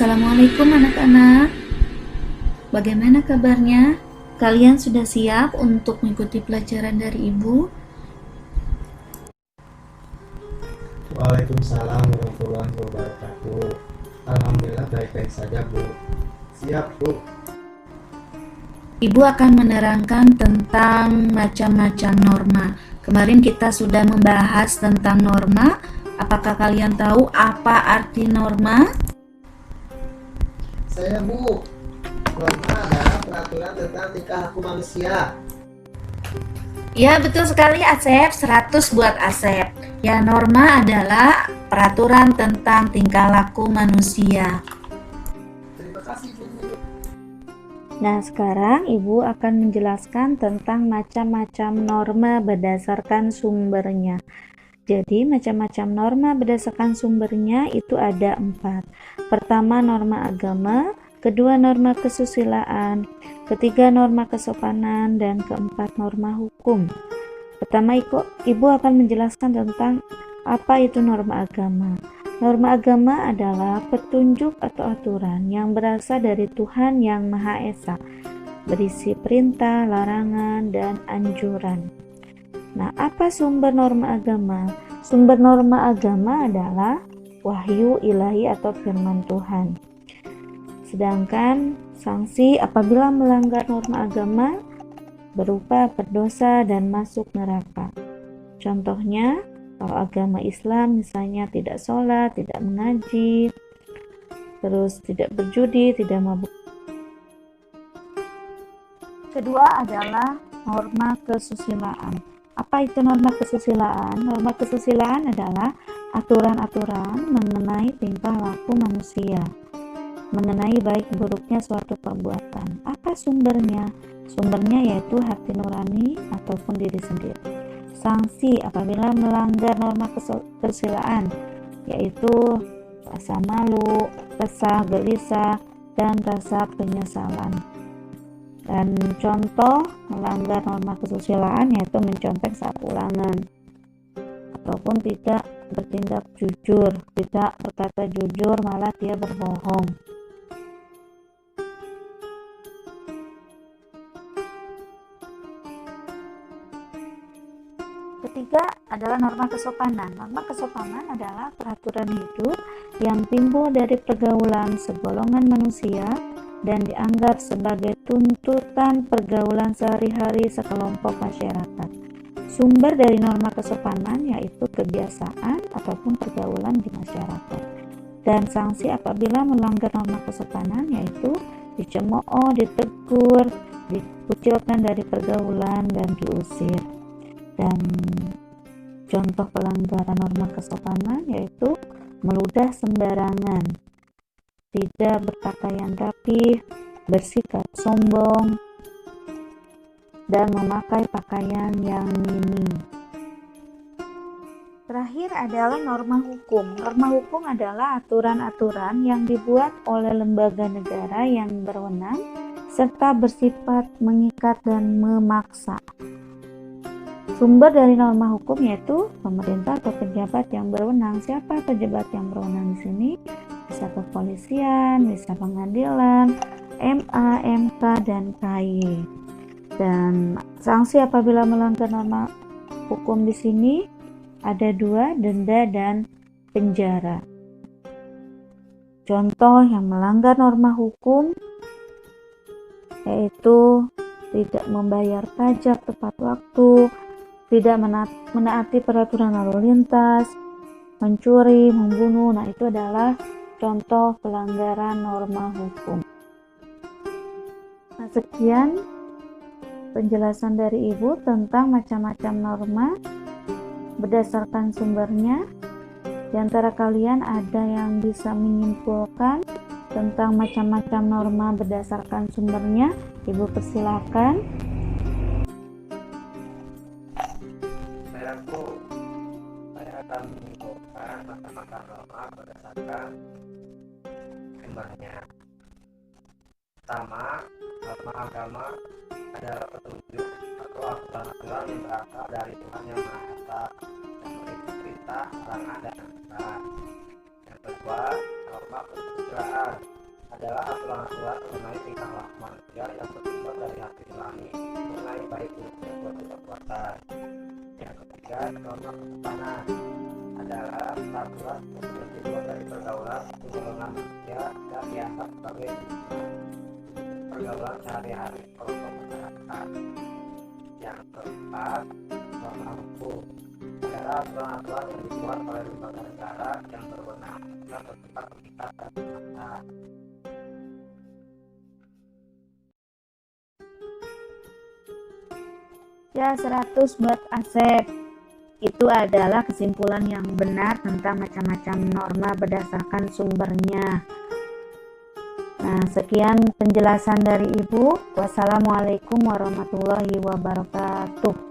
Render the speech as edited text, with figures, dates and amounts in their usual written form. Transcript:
Assalamualaikum anak-anak. Bagaimana kabarnya? Kalian sudah siap untuk mengikuti pelajaran dari Ibu? Waalaikumsalam warahmatullahi wabarakatuh. Alhamdulillah baik-baik saja, Bu. Siap, Bu. Ibu akan menerangkan tentang macam-macam norma. Kemarin kita sudah membahas tentang norma. Apakah kalian tahu apa arti norma? Saya, Bu. Norma adalah peraturan tentang tingkah laku manusia. Ya, betul sekali Asep, 100 buat Asep. Ya, norma adalah peraturan tentang tingkah laku manusia. Terima kasih, Bu. Nah, sekarang Ibu akan menjelaskan tentang macam-macam norma berdasarkan sumbernya. Jadi, macam-macam norma berdasarkan sumbernya itu ada 4. Pertama, norma agama. Kedua, norma kesusilaan. Ketiga, norma kesopanan. Dan keempat, norma hukum. Pertama, Ibu akan menjelaskan tentang apa itu norma agama. Norma agama adalah petunjuk atau aturan yang berasal dari Tuhan yang Maha Esa, berisi perintah, larangan, dan anjuran. Nah, apa sumber norma agama? Sumber norma agama adalah wahyu ilahi atau firman Tuhan. Sedangkan sanksi apabila melanggar norma agama berupa berdosa dan masuk neraka. Contohnya, kalau agama Islam misalnya tidak sholat, tidak mengaji, terus tidak berjudi, tidak mabuk. Kedua adalah norma kesusilaan. Apa itu norma kesusilaan? Norma kesusilaan adalah aturan-aturan mengenai tingkah laku manusia, mengenai baik buruknya suatu perbuatan. Apa sumbernya? Sumbernya yaitu hati nurani ataupun diri sendiri. Sanksi apabila melanggar norma kesusilaan yaitu rasa malu, resah, gelisah, dan rasa penyesalan. Dan contoh melanggar norma kesusilaan yaitu mencontek saat ulangan ataupun tidak bertindak jujur, tidak berkata jujur, malah dia berbohong. Ketiga adalah norma kesopanan. Norma kesopanan adalah peraturan hidup yang timbul dari pergaulan segolongan manusia dan dianggap sebagai tuntutan pergaulan sehari-hari sekelompok masyarakat. Sumber dari norma kesopanan yaitu kebiasaan ataupun pergaulan di masyarakat. Dan sanksi apabila melanggar norma kesopanan yaitu dicemooh, ditegur, dikucilkan dari pergaulan, dan diusir. Dan contoh pelanggaran norma kesopanan yaitu meludah sembarangan, tidak berpakaian rapi, bersikap sombong, dan memakai pakaian yang minim. Terakhir adalah norma hukum. Norma hukum adalah aturan-aturan yang dibuat oleh lembaga negara yang berwenang serta bersifat mengikat dan memaksa. Sumber dari norma hukum yaitu pemerintah atau pejabat yang berwenang. Siapa pejabat yang berwenang di sini? Bisa kepolisian, bisa pengadilan, MA, MK, dan KY. Dan sanksi apabila melanggar norma hukum di sini ada 2, denda dan penjara. Contoh yang melanggar norma hukum yaitu tidak membayar pajak tepat waktu, tidak menaati peraturan lalu lintas, mencuri, membunuh. Nah, itu adalah contoh pelanggaran norma hukum. Nah, sekian penjelasan dari Ibu tentang macam-macam norma berdasarkan sumbernya. Di antara kalian ada yang bisa menyimpulkan tentang macam-macam norma berdasarkan sumbernya? Ibu persilahkan. Saya akan menyimpulkan macam-macam norma berdasarkan sumbernya. Pertama, norma agama adalah petunjuk atau aturan-aturan yang berasal dari Tuhan yang Maha Esa, yang berisi perintah, larangan, dan anjuran. Yang kedua, norma kesusilaan adalah aturan-aturan mengenai tingkah laku manusia yang bersumber dari hati nurani mengenai baik buruknya suatu perbuatan. Yang ketiga, norma pertemanan adalah peraturan yang dibuat dari pergaulan hubungan manusia dan dianggap sebagai pergaulan sehari-hari kelompok masyarakat. Yang keempat, norma hukum adalah aturan-aturan yang dibuat oleh lembaga negara yang berwenang yang bersifat mengikat dan memaksa. Ya, 100 buat Asep. Itu adalah kesimpulan yang benar tentang macam-macam norma berdasarkan sumbernya. Nah, sekian penjelasan dari Ibu. Wassalamualaikum warahmatullahi wabarakatuh.